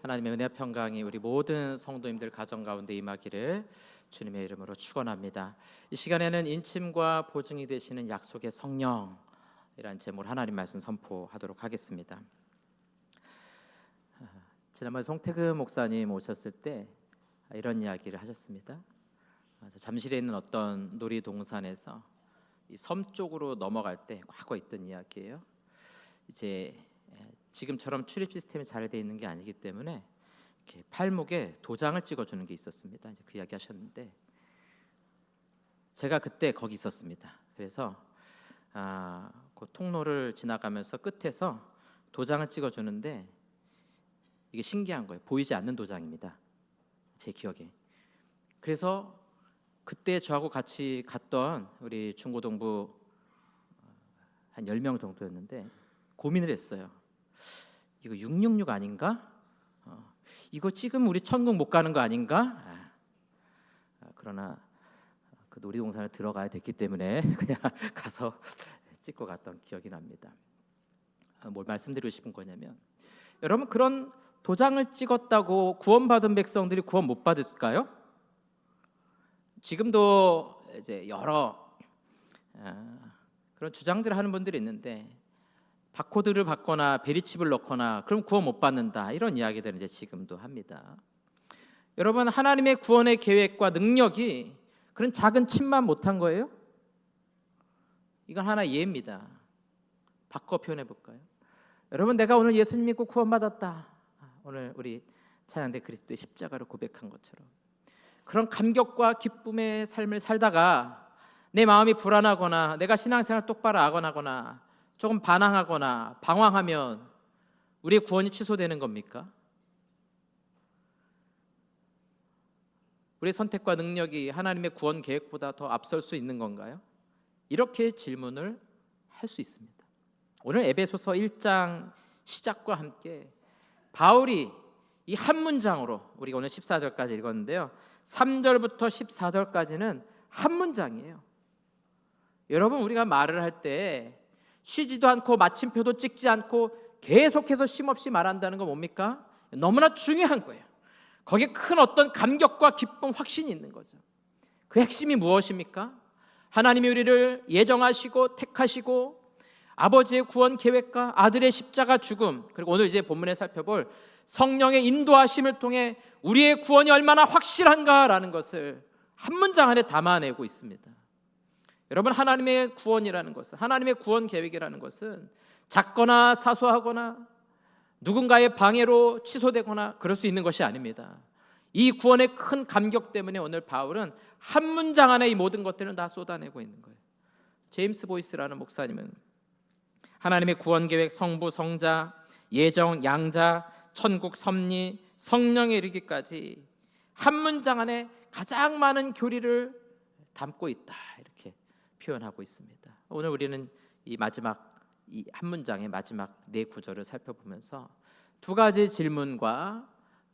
하나님의 은혜 평강이 우리 모든 성도님들 가정 가운데 임하기를 주님의 이름으로 축원합니다. 이 시간에는 인침과 보증이 되시는 약속의 성령이라는 제목으로 하나님 말씀 선포하도록 하겠습니다. 지난번에 송태근 목사님 오셨을 때 이런 이야기를 하셨습니다. 잠실에 있는 어떤 놀이동산에서 이 섬 쪽으로 넘어갈 때 과거에 있던 이야기예요. 이제 지금처럼 출입 시스템이 잘 되어 있는 게 아니기 때문에 이렇게 팔목에 도장을 찍어주는 게 있었습니다. 이제 그 이야기 하셨는데 제가 그때 거기 있었습니다. 그래서 그 통로를 지나가면서 끝에서 도장을 찍어주는데 이게 신기한 거예요. 보이지 않는 도장입니다. 제 기억에. 그래서 그때 저하고 같이 갔던 우리 중고등부 한 10명 정도였는데 고민을 했어요. 이거 666 아닌가? 이거 찍으면 우리 천국 못 가는 거 아닌가? 그러나 그 놀이동산에 들어가야 됐기 때문에 그냥 가서 찍고 갔던 기억이 납니다. 뭘 말씀드리고 싶은 거냐면 여러분, 그런 도장을 찍었다고 구원받은 백성들이 구원 못 받았을까요? 지금도 이제 여러 그런 주장들을 하는 분들이 있는데 바코드를 받거나 베리칩을 넣거나 그럼 구원 못 받는다, 이런 이야기들은 이제 지금도 합니다. 여러분, 하나님의 구원의 계획과 능력이 그런 작은 칩만 못한 거예요? 이건 하나의 예입니다. 바꿔 표현해 볼까요? 여러분, 내가 오늘 예수님 믿고 구원받았다, 오늘 우리 찬양대 그리스도의 십자가를 고백한 것처럼 그런 감격과 기쁨의 삶을 살다가 내 마음이 불안하거나 내가 신앙생활 똑바로 안 하거나 조금 반항하거나 방황하면 우리의 구원이 취소되는 겁니까? 우리의 선택과 능력이 하나님의 구원 계획보다 더 앞설 수 있는 건가요? 이렇게 질문을 할 수 있습니다. 오늘 에베소서 1장 시작과 함께 바울이 이 한 문장으로, 우리가 오늘 14절까지 읽었는데요, 3절부터 14절까지는 한 문장이에요. 여러분, 우리가 말을 할 때 쉬지도 않고 마침표도 찍지 않고 계속해서 쉼없이 말한다는 건 뭡니까? 너무나 중요한 거예요. 거기에 큰 어떤 감격과 기쁨, 확신이 있는 거죠. 그 핵심이 무엇입니까? 하나님이 우리를 예정하시고 택하시고 아버지의 구원 계획과 아들의 십자가 죽음, 그리고 오늘 이제 본문에 살펴볼 성령의 인도하심을 통해 우리의 구원이 얼마나 확실한가라는 것을 한 문장 안에 담아내고 있습니다. 여러분, 하나님의 구원이라는 것은, 하나님의 구원 계획이라는 것은 작거나 사소하거나 누군가의 방해로 취소되거나 그럴 수 있는 것이 아닙니다. 이 구원의 큰 감격 때문에 오늘 바울은 한 문장 안에 이 모든 것들을 다 쏟아내고 있는 거예요. 제임스 보이스라는 목사님은 하나님의 구원 계획, 성부, 성자, 예정, 양자, 천국, 섭리, 성령에 이르기까지 한 문장 안에 가장 많은 교리를 담고 있다, 이렇게 표현하고 있습니다. 오늘 우리는 이 마지막, 이 한 문장의 마지막 네 구절을 살펴보면서 두 가지 질문과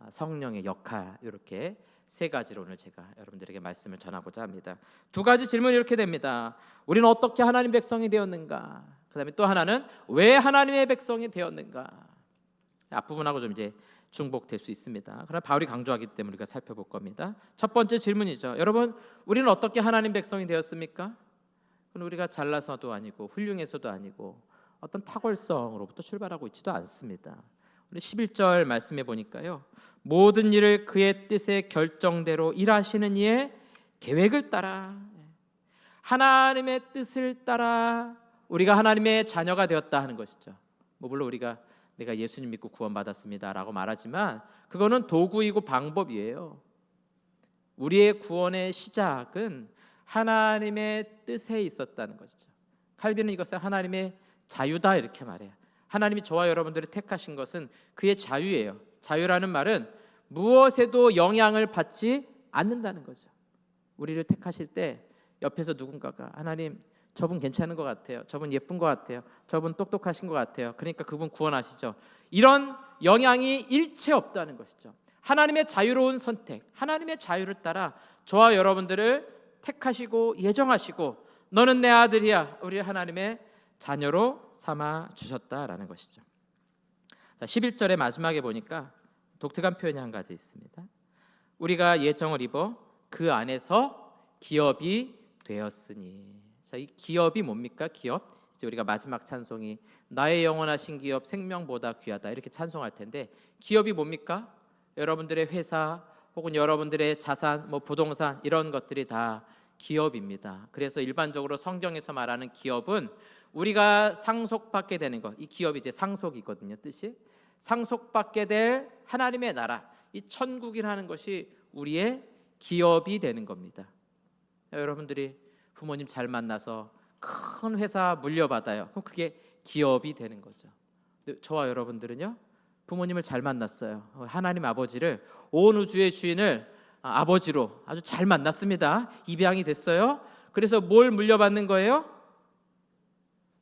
성령의 역할, 이렇게 세 가지로 오늘 제가 여러분들에게 말씀을 전하고자 합니다. 두 가지 질문이 이렇게 됩니다. 우리는 어떻게 하나님 백성이 되었는가? 그 다음에 또 하나는 왜 하나님의 백성이 되었는가? 앞부분하고 좀 이제 중복될 수 있습니다. 그러나 바울이 강조하기 때문에 우리가 살펴볼 겁니다. 첫 번째 질문이죠. 여러분, 우리는 어떻게 하나님 백성이 되었습니까? 그건 우리가 잘나서도 아니고 훌륭해서도 아니고 어떤 탁월성으로부터 출발하고 있지도 않습니다. 우리 11절 말씀해 보니까요, 모든 일을 그의 뜻의 결정대로 일하시는 이의 계획을 따라, 하나님의 뜻을 따라 우리가 하나님의 자녀가 되었다 하는 것이죠. 물론 우리가 내가 예수님 믿고 구원받았습니다 라고 말하지만 그거는 도구이고 방법이에요. 우리의 구원의 시작은 하나님의 뜻에 있었다는 것이죠. 칼빈은 이것을 하나님의 자유다, 이렇게 말해요. 하나님이 저와 여러분들을 택하신 것은 그의 자유예요. 자유라는 말은 무엇에도 영향을 받지 않는다는 거죠. 우리를 택하실 때 옆에서 누군가가 하나님, 저분 괜찮은 것 같아요, 저분 예쁜 것 같아요, 저분 똑똑하신 것 같아요, 그러니까 그분 구원하시죠, 이런 영향이 일체 없다는 것이죠. 하나님의 자유로운 선택, 하나님의 자유를 따라 저와 여러분들을 택하시고 예정하시고 너는 내 아들이야, 우리 하나님의 자녀로 삼아 주셨다라는 것이죠. 자, 11절의 마지막에 보니까 독특한 표현이 한 가지 있습니다. 우리가 예정을 입어 그 안에서 기업이 되었으니. 자, 이 기업이 뭡니까? 기업. 이제 우리가 마지막 찬송이 나의 영원하신 기업 생명보다 귀하다 이렇게 찬송할 텐데, 기업이 뭡니까? 여러분들의 회사 혹은 여러분들의 자산, 부동산 이런 것들이 다 기업입니다. 그래서 일반적으로 성경에서 말하는 기업은 우리가 상속받게 되는 것, 이 기업이 이제 상속이거든요. 뜻이 상속받게 될 하나님의 나라, 이 천국이라는 것이 우리의 기업이 되는 겁니다. 여러분들이 부모님 잘 만나서 큰 회사 물려받아요. 그럼 그게 기업이 되는 거죠. 저와 여러분들은요, 부모님을 잘 만났어요. 하나님 아버지를, 온 우주의 주인을 아버지로 아주 잘 만났습니다. 입양이 됐어요. 그래서 뭘 물려받는 거예요?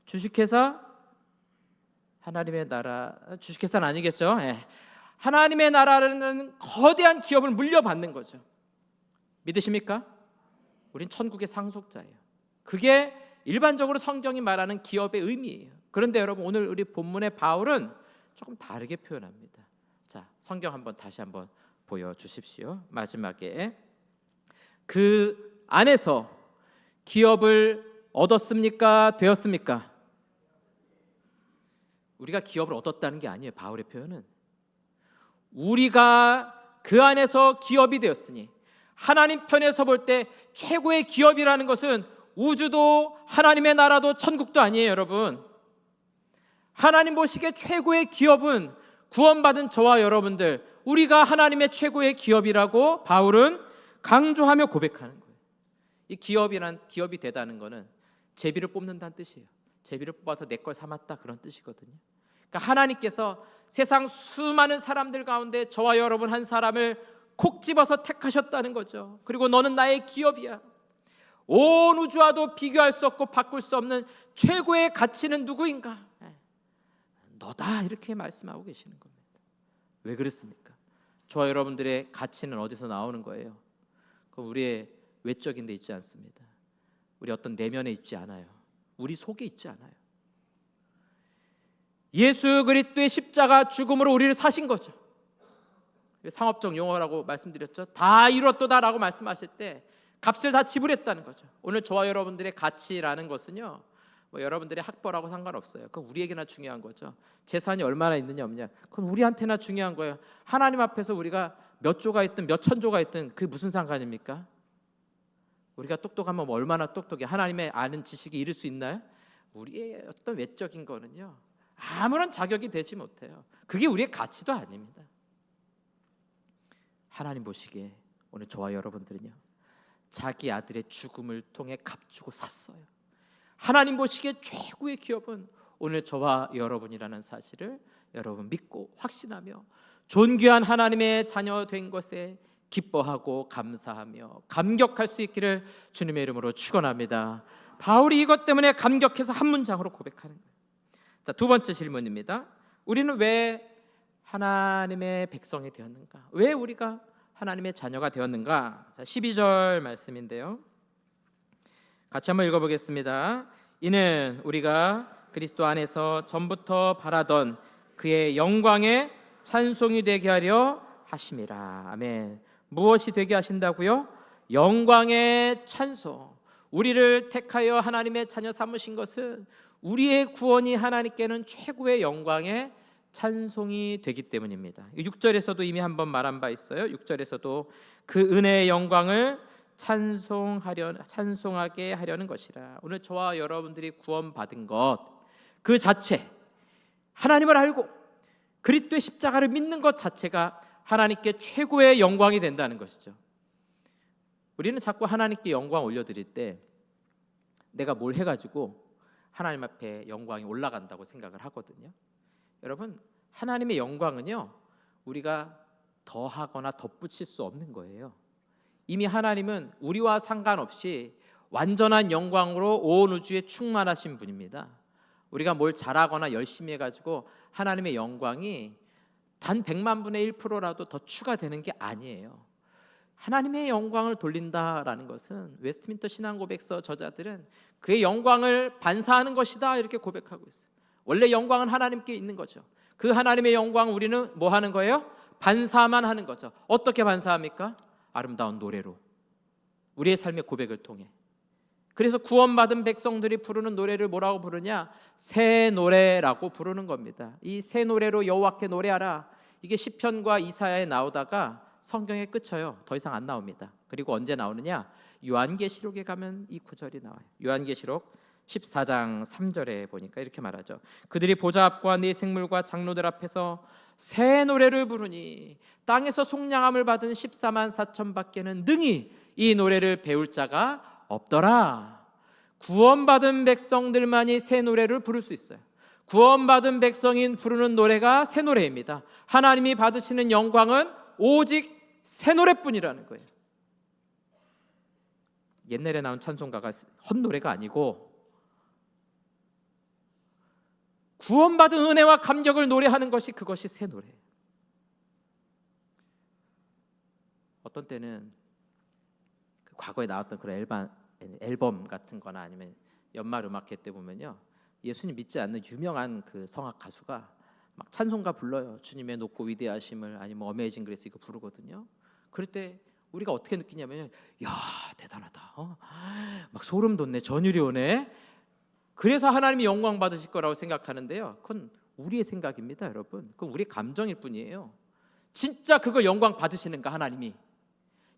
주식회사? 하나님의 나라, 주식회사는 아니겠죠. 하나님의 나라라는 거대한 기업을 물려받는 거죠. 믿으십니까? 우린 천국의 상속자예요. 그게 일반적으로 성경이 말하는 기업의 의미예요. 그런데 여러분, 오늘 우리 본문의 바울은 조금 다르게 표현합니다. 자, 성경 다시 한번 보여주십시오. 마지막에 그 안에서 기업을 얻었습니까? 되었습니까? 우리가 기업을 얻었다는 게 아니에요. 바울의 표현은 우리가 그 안에서 기업이 되었으니, 하나님 편에서 볼 때 최고의 기업이라는 것은 우주도 하나님의 나라도 천국도 아니에요. 여러분, 하나님 보시기에 최고의 기업은 구원받은 저와 여러분들, 우리가 하나님의 최고의 기업이라고 바울은 강조하며 고백하는 거예요. 이 기업이 되다는 것은 제비를 뽑는다는 뜻이에요. 제비를 뽑아서 내 걸 삼았다, 그런 뜻이거든요. 그러니까 하나님께서 세상 수많은 사람들 가운데 저와 여러분 한 사람을 콕 집어서 택하셨다는 거죠. 그리고 너는 나의 기업이야. 온 우주와도 비교할 수 없고 바꿀 수 없는 최고의 가치는 누구인가? 너다, 이렇게 말씀하고 계시는 겁니다. 왜 그렇습니까? 저와 여러분들의 가치는 어디서 나오는 거예요? 그건 우리의 외적인 데 있지 않습니다. 우리 어떤 내면에 있지 않아요. 우리 속에 있지 않아요. 예수 그리스도의 십자가 죽음으로 우리를 사신 거죠. 상업적 용어라고 말씀드렸죠. 다 이뤘도다라고 말씀하실 때 값을 다 지불했다는 거죠. 오늘 저와 여러분들의 가치라는 것은요, 여러분들의 학벌하고 상관없어요. 그건 우리에게나 중요한 거죠. 재산이 얼마나 있느냐 없냐, 그건 우리한테나 중요한 거예요. 하나님 앞에서 우리가 몇 조가 있든 몇 천조가 있든 그게 무슨 상관입니까? 우리가 똑똑하면 얼마나 똑똑해, 하나님의 아는 지식이 이룰 수 있나요? 우리의 어떤 외적인 거는요, 아무런 자격이 되지 못해요. 그게 우리의 가치도 아닙니다. 하나님 보시기에 오늘 저와 여러분들은요, 자기 아들의 죽음을 통해 값주고 샀어요. 하나님 보시기에 최고의 기업은 오늘 저와 여러분이라는 사실을 여러분 믿고 확신하며 존귀한 하나님의 자녀 된 것에 기뻐하고 감사하며 감격할 수 있기를 주님의 이름으로 축원합니다. 바울이 이것 때문에 감격해서 한 문장으로 고백하는 거예요. 자, 두 번째 질문입니다. 우리는 왜 하나님의 백성이 되었는가? 왜 우리가 하나님의 자녀가 되었는가? 자, 12절 말씀인데요, 같이 한번 읽어보겠습니다. 이는 우리가 그리스도 안에서 전부터 바라던 그의 영광에 찬송이 되게 하려 하심이라. 아멘. 무엇이 되게 하신다고요? 영광의 찬송. 우리를 택하여 하나님의 자녀 삼으신 것은 우리의 구원이 하나님께는 최고의 영광의 찬송이 되기 때문입니다. 6절에서도 이미 한번 말한 바 있어요. 6절에서도 그 은혜의 영광을 찬송하게 하려는 것이라. 오늘 저와 여러분들이 구원받은 것 그 자체, 하나님을 알고 그리스도의 십자가를 믿는 것 자체가 하나님께 최고의 영광이 된다는 것이죠. 우리는 자꾸 하나님께 영광 올려드릴 때 내가 뭘 해가지고 하나님 앞에 영광이 올라간다고 생각을 하거든요. 여러분, 하나님의 영광은요, 우리가 더하거나 덧붙일 수 없는 거예요. 이미 하나님은 우리와 상관없이 완전한 영광으로 온 우주에 충만하신 분입니다. 우리가 뭘 잘하거나 열심히 해가지고 하나님의 영광이 단 100만 분의 1%라도 더 추가되는 게 아니에요. 하나님의 영광을 돌린다라는 것은 웨스트민스터 신앙고백서 저자들은 그의 영광을 반사하는 것이다, 이렇게 고백하고 있어요. 원래 영광은 하나님께 있는 거죠. 그 하나님의 영광 우리는 뭐 하는 거예요? 반사만 하는 거죠. 어떻게 반사합니까? 아름다운 노래로, 우리의 삶의 고백을 통해. 그래서 구원받은 백성들이 부르는 노래를 뭐라고 부르냐? 새 노래라고 부르는 겁니다. 이 새 노래로 여호와께 노래하라. 이게 시편과 이사야에 나오다가 성경에 끝쳐요. 더 이상 안 나옵니다. 그리고 언제 나오느냐? 요한계시록에 가면 이 구절이 나와요. 요한계시록 14장 3절에 보니까 이렇게 말하죠. 그들이 보좌 앞과 네 생물과 장로들 앞에서 새 노래를 부르니 땅에서 속량함을 받은 14만 4천 밖에는 능히 이 노래를 배울 자가 없더라. 구원받은 백성들만이 새 노래를 부를 수 있어요. 구원받은 백성이 부르는 노래가 새 노래입니다. 하나님이 받으시는 영광은 오직 새 노래뿐이라는 거예요. 옛날에 나온 찬송가가 헛노래가 아니고 구원받은 은혜와 감격을 노래하는 것이, 그것이 새 노래예요. 어떤 때는 과거에 나왔던 그런 앨범 같은 거나 아니면 연말 음악회 때 보면요, 예수님 믿지 않는 유명한 그 성악 가수가 막 찬송가 불러요. 주님의 높고 위대하심을, 아니면 어메이징 그레이스 이거 부르거든요. 그럴 때 우리가 어떻게 느끼냐면, 야 대단하다, 막 소름 돋네, 전율이 오네. 그래서 하나님이 영광 받으실 거라고 생각하는데요, 그건 우리의 생각입니다, 여러분. 그건 우리의 감정일 뿐이에요. 진짜 그걸 영광 받으시는가? 하나님이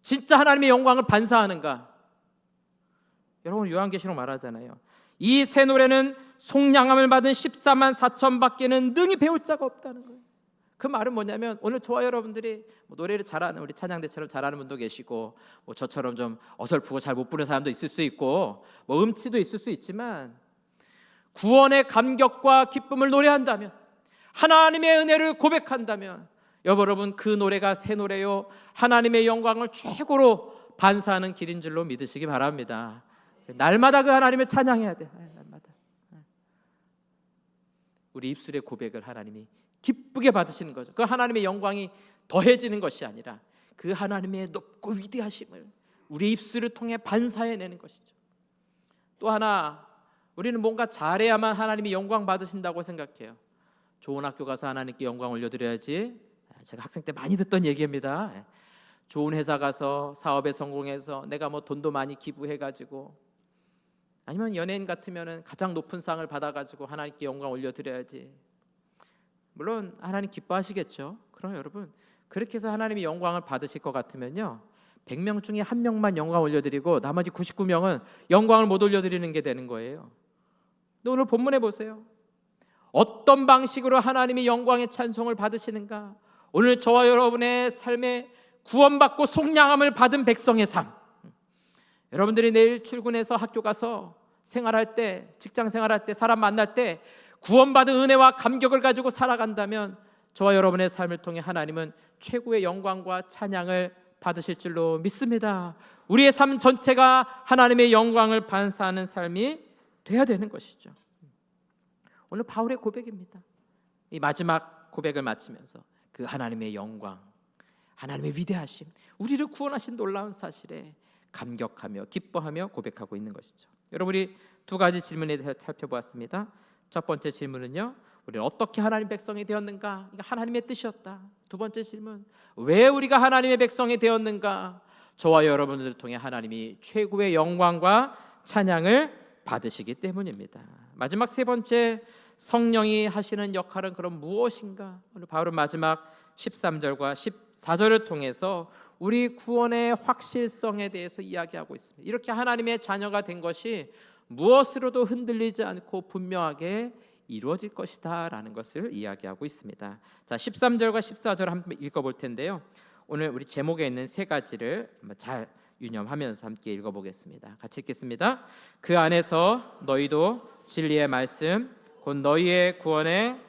진짜 하나님의 영광을 반사하는가? 여러분, 요한계시록 말하잖아요. 이 새 노래는 속량함을 받은 14만 4천 밖에는 능히 배울 자가 없다는 거예요. 그 말은 뭐냐면, 오늘 저와 여러분들이 노래를 잘하는, 우리 찬양대처럼 잘하는 분도 계시고, 저처럼 좀 어설프고 잘 못 부르는 사람도 있을 수 있고, 음치도 있을 수 있지만, 구원의 감격과 기쁨을 노래한다면, 하나님의 은혜를 고백한다면, 여러분, 그 노래가 새 노래요, 하나님의 영광을 최고로 반사하는 길인 줄로 믿으시기 바랍니다. 날마다 그 하나님을 찬양해야 돼. 날마다 우리 입술의 고백을 하나님이 기쁘게 받으시는 거죠. 그 하나님의 영광이 더해지는 것이 아니라 그 하나님의 높고 위대하심을 우리 입술을 통해 반사해내는 것이죠. 또 하나, 우리는 뭔가 잘해야만 하나님이 영광 받으신다고 생각해요. 좋은 학교 가서 하나님께 영광 올려드려야지. 제가 학생 때 많이 듣던 얘기입니다. 좋은 회사 가서 사업에 성공해서 내가 돈도 많이 기부해가지고, 아니면 연예인 같으면 가장 높은 상을 받아가지고 하나님께 영광 올려드려야지. 물론 하나님 기뻐하시겠죠. 그럼 여러분, 그렇게 해서 하나님이 영광을 받으실 것 같으면요, 100명 중에 1명만 영광 올려드리고 나머지 99명은 영광을 못 올려드리는 게 되는 거예요. 근데 오늘 본문에 보세요. 어떤 방식으로 하나님이 영광의 찬송을 받으시는가? 오늘 저와 여러분의 삶에 구원받고 속량함을 받은 백성의 삶, 여러분들이 내일 출근해서 학교 가서 생활할 때, 직장 생활할 때, 사람 만날 때 구원받은 은혜와 감격을 가지고 살아간다면, 저와 여러분의 삶을 통해 하나님은 최고의 영광과 찬양을 받으실 줄로 믿습니다. 우리의 삶 전체가 하나님의 영광을 반사하는 삶이 돼야 되는 것이죠. 오늘 바울의 고백입니다. 이 마지막 고백을 마치면서 그 하나님의 영광, 하나님의 위대하심, 우리를 구원하신 놀라운 사실에 감격하며 기뻐하며 고백하고 있는 것이죠. 여러분이 두 가지 질문에 대해서 살펴보았습니다. 첫 번째 질문은요, 우리는 어떻게 하나님 백성이 되었는가? 이게 하나님의 뜻이었다. 두 번째 질문, 왜 우리가 하나님의 백성이 되었는가? 저와 여러분들을 통해 하나님이 최고의 영광과 찬양을 받으시기 때문입니다. 마지막 세 번째, 성령이 하시는 역할은 그럼 무엇인가? 오늘 바울은 마지막 13절과 14절을 통해서 우리 구원의 확실성에 대해서 이야기하고 있습니다. 이렇게 하나님의 자녀가 된 것이 무엇으로도 흔들리지 않고 분명하게 이루어질 것이다 라는 것을 이야기하고 있습니다. 자, 13절과 14절 한번 읽어볼 텐데요, 오늘 우리 제목에 있는 세 가지를 잘 유념하면서 함께 읽어보겠습니다. 같이 읽겠습니다. 그 안에서 너희도 진리의 말씀 곧 너희의 구원의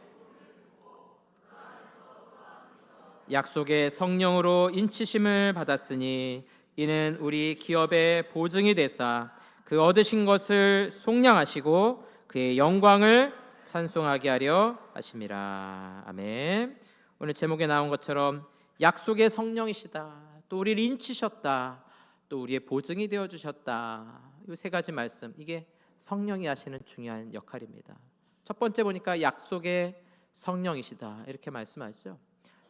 약속의 성령으로 인치심을 받았으니 이는 우리 기업의 보증이 되사 그 얻으신 것을 속량하시고 그의 영광을 찬송하게 하려 하심이라. 아멘. 오늘 제목에 나온 것처럼 약속의 성령이시다, 또 우리를 인치셨다, 또 우리의 보증이 되어주셨다, 이 세 가지 말씀, 이게 성령이 하시는 중요한 역할입니다. 첫 번째 보니까 약속의 성령이시다 이렇게 말씀하시죠.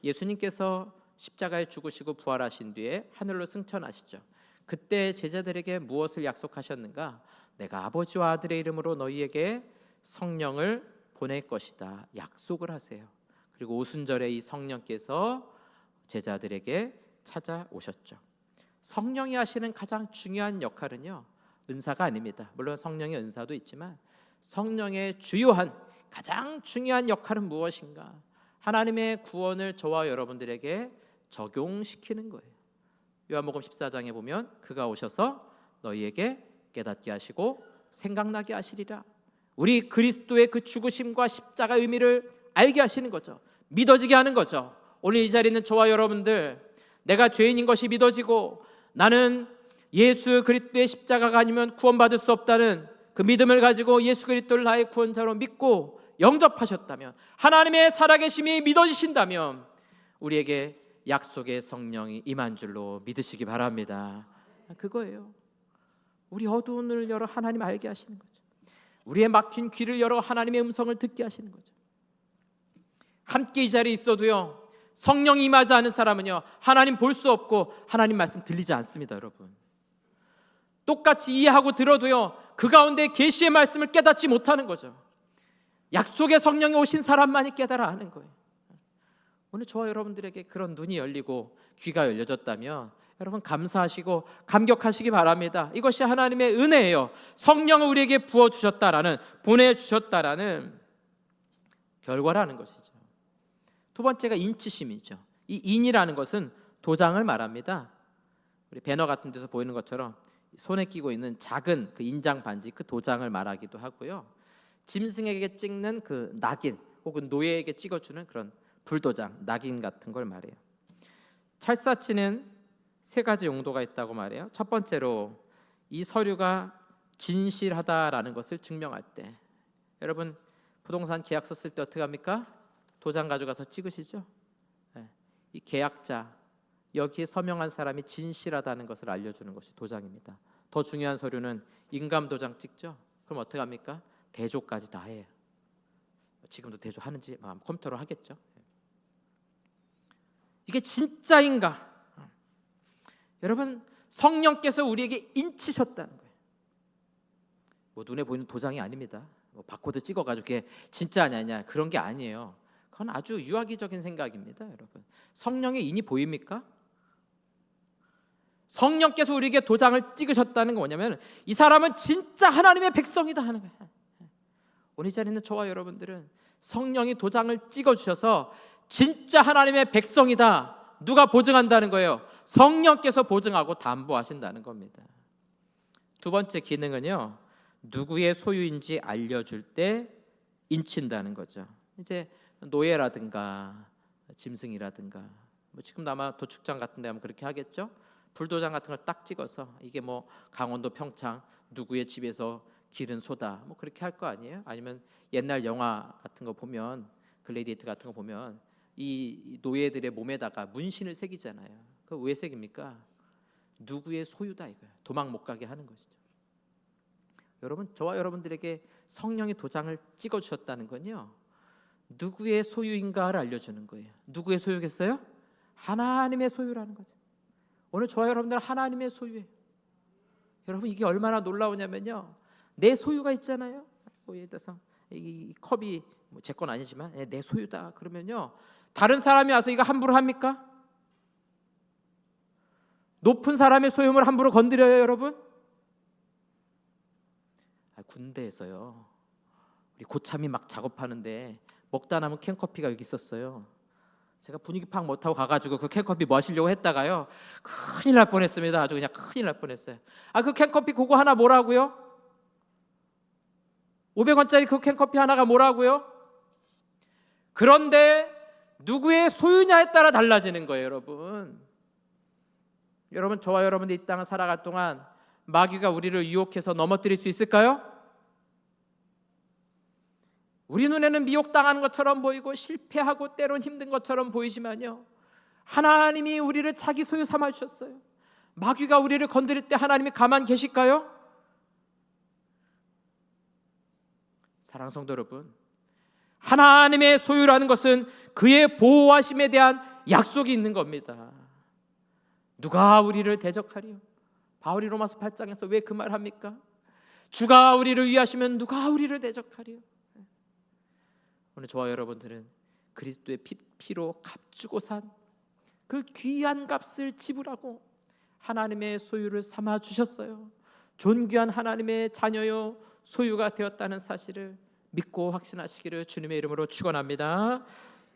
예수님께서 십자가에 죽으시고 부활하신 뒤에 하늘로 승천하시죠. 그때 제자들에게 무엇을 약속하셨는가? 내가 아버지와 아들의 이름으로 너희에게 성령을 보낼 것이다. 약속을 하세요. 그리고 오순절에 이 성령께서 제자들에게 찾아오셨죠. 성령이 하시는 가장 중요한 역할은요, 은사가 아닙니다. 물론 성령의 은사도 있지만 성령의 주요한 가장 중요한 역할은 무엇인가? 하나님의 구원을 저와 여러분들에게 적용시키는 거예요. 요한복음 14장에 보면 그가 오셔서 너희에게 깨닫게 하시고 생각나게 하시리라. 우리 그리스도의 그 죽으심과 십자가 의미를 알게 하시는 거죠. 믿어지게 하는 거죠. 오늘 이 자리에 있는 저와 여러분들, 내가 죄인인 것이 믿어지고 나는 예수 그리스도의 십자가가 아니면 구원받을 수 없다는 그 믿음을 가지고 예수 그리스도를 나의 구원자로 믿고 영접하셨다면, 하나님의 살아계심이 믿어지신다면 우리에게 약속의 성령이 임한 줄로 믿으시기 바랍니다. 그거예요. 우리 어두운 눈을 열어 하나님 알게 하시는 거죠. 우리의 막힌 귀를 열어 하나님의 음성을 듣게 하시는 거죠. 함께 이 자리에 있어도요, 성령이 임하지 않은 사람은요, 하나님 볼 수 없고 하나님 말씀 들리지 않습니다. 여러분, 똑같이 이해하고 들어도요, 그 가운데 계시의 말씀을 깨닫지 못하는 거죠. 약속의 성령이 오신 사람만이 깨달아 아는 거예요. 오늘 저와 여러분들에게 그런 눈이 열리고 귀가 열려졌다면 여러분 감사하시고 감격하시기 바랍니다. 이것이 하나님의 은혜예요. 성령을 우리에게 부어주셨다라는, 보내주셨다라는 결과라는 것이죠. 두 번째가 인치심이죠. 이 인이라는 것은 도장을 말합니다. 우리 배너 같은 데서 보이는 것처럼 손에 끼고 있는 작은 그 인장 반지, 그 도장을 말하기도 하고요. 짐승에게 찍는 그 낙인, 혹은 노예에게 찍어주는 그런 불도장, 낙인 같은 걸 말해요. 찰사치는 세 가지 용도가 있다고 말해요. 첫 번째로 이 서류가 진실하다라는 것을 증명할 때, 여러분 부동산 계약서 쓸 때 어떻게 합니까? 도장 가져가서 찍으시죠. 이 계약자, 여기에 서명한 사람이 진실하다는 것을 알려주는 것이 도장입니다. 더 중요한 서류는 인감 도장 찍죠. 그럼 어떻게 합니까? 대조까지 다 해요. 지금도 대조하는지 컴퓨터로 하겠죠. 이게 진짜인가? 여러분, 성령께서 우리에게 인치셨다는 거예요. 뭐 눈에 보이는 도장이 아닙니다. 뭐 바코드 찍어가지고 그게 진짜 아니냐, 그런 게 아니에요. 그건 아주 유아기적인 생각입니다. 여러분, 성령의 인이 보입니까? 성령께서 우리에게 도장을 찍으셨다는 건 뭐냐면 이 사람은 진짜 하나님의 백성이다 하는 거예요. 오늘 이 자리에 있는 저와 여러분들은 성령이 도장을 찍어주셔서 진짜 하나님의 백성이다. 누가 보증한다는 거예요? 성령께서 보증하고 담보하신다는 겁니다. 두 번째 기능은요, 누구의 소유인지 알려줄 때 인친다는 거죠. 이제 노예라든가 짐승이라든가, 뭐 지금도 아마 도축장 같은 데 하면 그렇게 하겠죠. 불도장 같은 걸 딱 찍어서 이게 뭐 강원도 평창 누구의 집에서 기른 소다, 뭐 그렇게 할 거 아니에요? 아니면 옛날 영화 같은 거 보면, 글래디에이터 같은 거 보면 이 노예들의 몸에다가 문신을 새기잖아요. 그거 왜 새깁니까? 누구의 소유다 이거예요. 도망 못 가게 하는 것이죠. 여러분, 저와 여러분들에게 성령의 도장을 찍어주셨다는 건요, 누구의 소유인가를 알려주는 거예요. 누구의 소유겠어요? 하나님의 소유라는 거죠. 오늘 저와 여러분들은 하나님의 소유예요. 여러분, 이게 얼마나 놀라우냐면요, 내 소유가 있잖아요. 뭐 예를 들어서 이 컵이 제 건 아니지만 내 소유다 그러면요, 다른 사람이 와서 이거 함부로 합니까? 높은 사람의 소유물 함부로 건드려요, 여러분? 군대에서요, 우리 고참이 막 작업하는데 먹다 남은 캔커피가 여기 있었어요. 제가 분위기 파악 못하고 가가지고 그 캔커피 마시려고 했다가요, 큰일 날 뻔했습니다. 아주 그냥 큰일 날 뻔했어요. 그 캔커피 그거 하나 뭐라고요? 500원짜리 그 캔커피 하나가 뭐라고요? 그런데 누구의 소유냐에 따라 달라지는 거예요. 여러분, 저와 여러분이 이 땅을 살아갈 동안 마귀가 우리를 유혹해서 넘어뜨릴 수 있을까요? 우리 눈에는 미혹당하는 것처럼 보이고 실패하고 때론 힘든 것처럼 보이지만요, 하나님이 우리를 자기 소유 삼아주셨어요. 마귀가 우리를 건드릴 때 하나님이 가만 계실까요? 사랑하는 성도 여러분, 하나님의 소유라는 것은 그의 보호하심에 대한 약속이 있는 겁니다. 누가 우리를 대적하리요? 바울이 로마서 8장에서 왜 그 말 합니까? 주가 우리를 위하시면 누가 우리를 대적하리요? 오늘 저와 여러분들은 그리스도의 피로 값주고 산 그 귀한 값을 지불하고 하나님의 소유를 삼아 주셨어요. 존귀한 하나님의 자녀요 소유가 되었다는 사실을 믿고 확신하시기를 주님의 이름으로 축원합니다.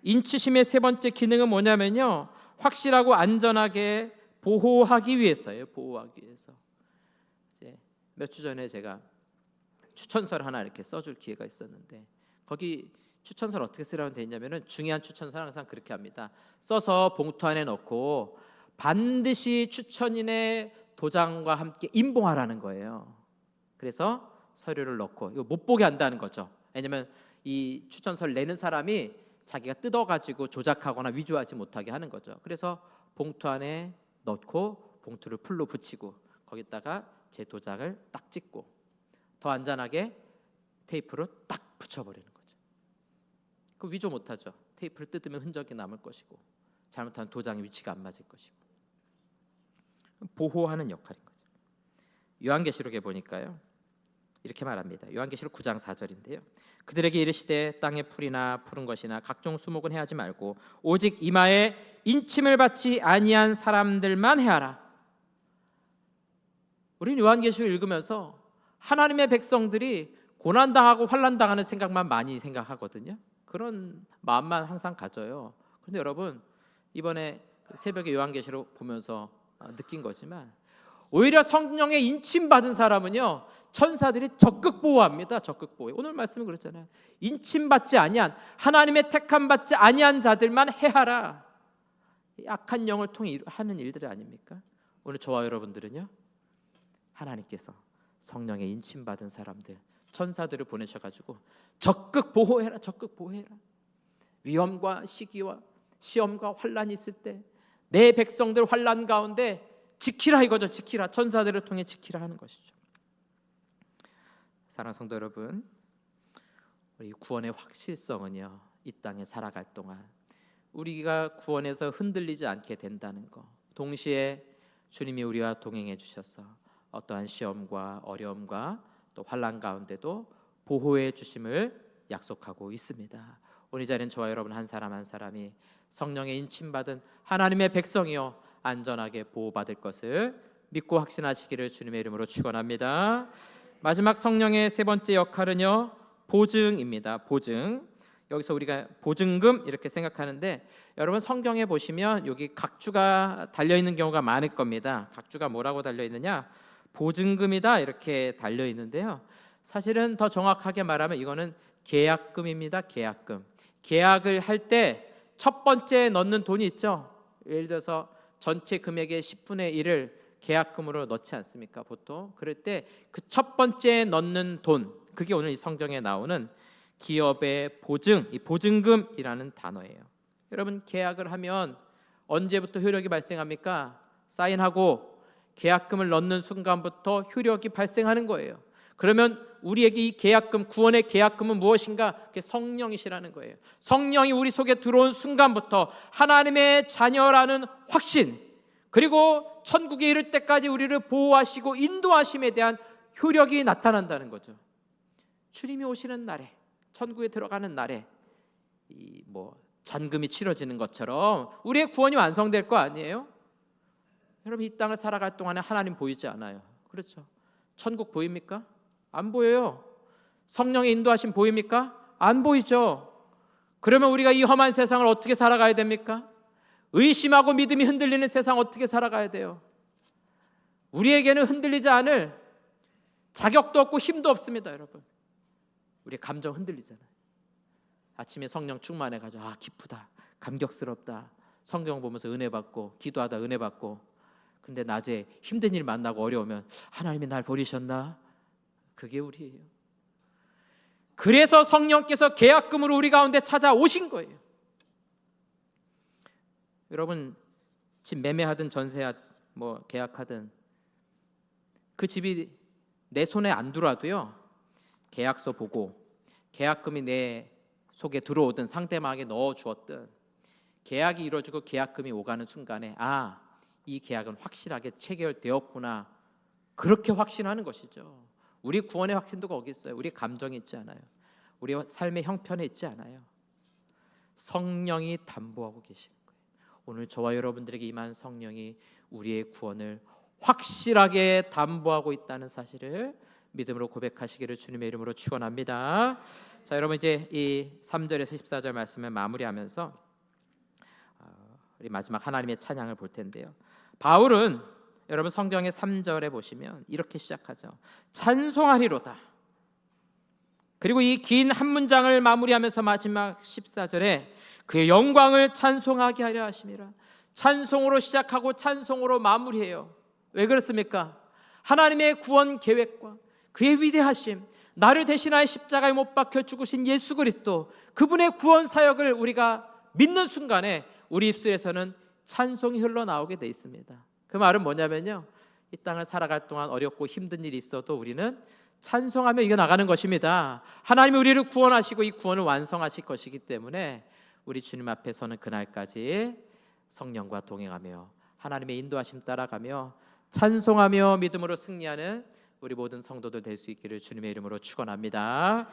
인치심의 세 번째 기능은 뭐냐면요, 확실하고 안전하게 보호하기 위해서예요. 보호하기 위해서. 이제 몇 주 전에 제가 추천서를 하나 이렇게 써줄 기회가 있었는데, 거기 추천서를 어떻게 쓰라고 돼 있냐면은, 중요한 추천서는 항상 그렇게 합니다. 써서 봉투 안에 넣고 반드시 추천인의 도장과 함께 인봉하라는 거예요. 그래서 서류를 넣고, 이거 못 보게 한다는 거죠. 왜냐면 이 추천서를 내는 사람이 자기가 뜯어가지고 조작하거나 위조하지 못하게 하는 거죠. 그래서 봉투 안에 넣고 봉투를 풀로 붙이고 거기다가 제 도장을 딱 찍고 더 안전하게 테이프로 딱 붙여버리는 거죠. 그 위조 못하죠. 테이프를 뜯으면 흔적이 남을 것이고 잘못하면 도장의 위치가 안 맞을 것이고, 보호하는 역할인 거죠. 요한계시록에 보니까요 이렇게 말합니다. 요한계시록 9장 4절인데요. 그들에게 이르시되 땅의 풀이나 푸른 것이나 각종 수목은 해하지 말고 오직 이마에 인침을 받지 아니한 사람들만 해하라. 우리는 요한계시록 읽으면서 하나님의 백성들이 고난당하고 환난당하는 생각만 많이 생각하거든요. 그런 마음만 항상 가져요. 그런데 여러분, 이번에 새벽에 요한계시록 보면서 느낀 거지만, 오히려 성령의 인침 받은 사람은요 천사들이 적극 보호합니다. 적극 보호. 오늘 말씀은 그렇잖아요. 인침 받지 아니한, 하나님의 택함 받지 아니한 자들만 해하라. 악한 영을 통해 하는 일들이 아닙니까? 오늘 저와 여러분들은요, 하나님께서 성령의 인침 받은 사람들, 천사들을 보내셔가지고 적극 보호해라. 적극 보호해라. 위험과 시기와 시험과 환란이 있을 때 내 백성들 환란 가운데 지키라 이거죠. 지키라. 천사들을 통해 지키라 하는 것이죠. 사랑하는 성도 여러분, 우리 구원의 확실성은요, 이 땅에 살아갈 동안 우리가 구원에서 흔들리지 않게 된다는 것, 동시에 주님이 우리와 동행해 주셔서 어떠한 시험과 어려움과 또 환난 가운데도 보호해 주심을 약속하고 있습니다. 오늘 이 자리는 저와 여러분 한 사람 한 사람이 성령의 인침받은 하나님의 백성이요 안전하게 보호받을 것을 믿고 확신하시기를 주님의 이름으로 축원합니다. 마지막 성령의 세 번째 역할은요, 보증입니다. 보증. 여기서 우리가 보증금 이렇게 생각하는데, 여러분 성경에 보시면 여기 각주가 달려있는 경우가 많을 겁니다. 각주가 뭐라고 달려있느냐, 보증금이다 이렇게 달려있는데요, 사실은 더 정확하게 말하면 이거는 계약금입니다. 계약금. 계약을 할 때 첫 번째 넣는 돈이 있죠. 예를 들어서 전체 금액의 10분의 1을 계약금으로 넣지 않습니까? 보통 그럴 때 그 첫 번째 넣는 돈, 그게 오늘 이 성경에 나오는 기업의 보증, 이 보증금이라는 단어예요. 여러분, 계약을 하면 언제부터 효력이 발생합니까? 사인하고 계약금을 넣는 순간부터 효력이 발생하는 거예요. 그러면 우리에게 이 계약금, 구원의 계약금은 무엇인가? 그게 성령이시라는 거예요. 성령이 우리 속에 들어온 순간부터 하나님의 자녀라는 확신, 그리고 천국에 이를 때까지 우리를 보호하시고 인도하심에 대한 효력이 나타난다는 거죠. 주님이 오시는 날에, 천국에 들어가는 날에 이 잔금이 치러지는 것처럼 우리의 구원이 완성될 거 아니에요? 여러분, 이 땅을 살아갈 동안에 하나님 보이지 않아요. 그렇죠? 천국 보입니까? 안 보여요. 성령의 인도하심 보입니까? 안 보이죠. 그러면 우리가 이 험한 세상을 어떻게 살아가야 됩니까? 의심하고 믿음이 흔들리는 세상 어떻게 살아가야 돼요? 우리에게는 흔들리지 않을 자격도 없고 힘도 없습니다. 여러분, 우리 감정 흔들리잖아요. 아침에 성령 충만해가지고 기쁘다, 감격스럽다, 성경 보면서 은혜 받고 기도하다 은혜 받고, 근데 낮에 힘든 일 만나고 어려우면 하나님이 날 버리셨나? 그게 우리예요. 그래서 성령께서 계약금으로 우리 가운데 찾아오신 거예요. 여러분, 집 매매하든 전세하든 계약하든 그 집이 내 손에 안 들어와도요, 계약서 보고 계약금이 내 속에 들어오든 상대방에게 넣어 주었든 계약이 이루어지고 계약금이 오가는 순간에 이 계약은 확실하게 체결되었구나, 그렇게 확신하는 것이죠. 우리 구원의 확신도 거기 있어요. 우리 감정에 있지 않아요. 우리 삶의 형편에 있지 않아요. 성령이 담보하고 계시는 거예요. 오늘 저와 여러분들에게 임한 성령이 우리의 구원을 확실하게 담보하고 있다는 사실을 믿음으로 고백하시기를 주님의 이름으로 축원합니다. 자, 여러분 이제 이 3절에서 14절 말씀을 마무리하면서 우리 마지막 하나님의 찬양을 볼 텐데요. 바울은 여러분 성경의 3절에 보시면 이렇게 시작하죠. 찬송하리로다. 그리고 이 긴 한 문장을 마무리하면서 마지막 14절에 그의 영광을 찬송하게 하려 하심이라. 찬송으로 시작하고 찬송으로 마무리해요. 왜 그렇습니까? 하나님의 구원 계획과 그의 위대하심, 나를 대신하여 십자가에 못 박혀 죽으신 예수 그리스도, 그분의 구원 사역을 우리가 믿는 순간에 우리 입술에서는 찬송이 흘러나오게 돼 있습니다. 그 말은 뭐냐면요, 이 땅을 살아갈 동안 어렵고 힘든 일이 있어도 우리는 찬송하며 이겨나가는 것입니다. 하나님이 우리를 구원하시고 이 구원을 완성하실 것이기 때문에 우리 주님 앞에 서는 그날까지 성령과 동행하며 하나님의 인도하심 따라가며 찬송하며 믿음으로 승리하는 우리 모든 성도들 될 수 있기를 주님의 이름으로 축원합니다.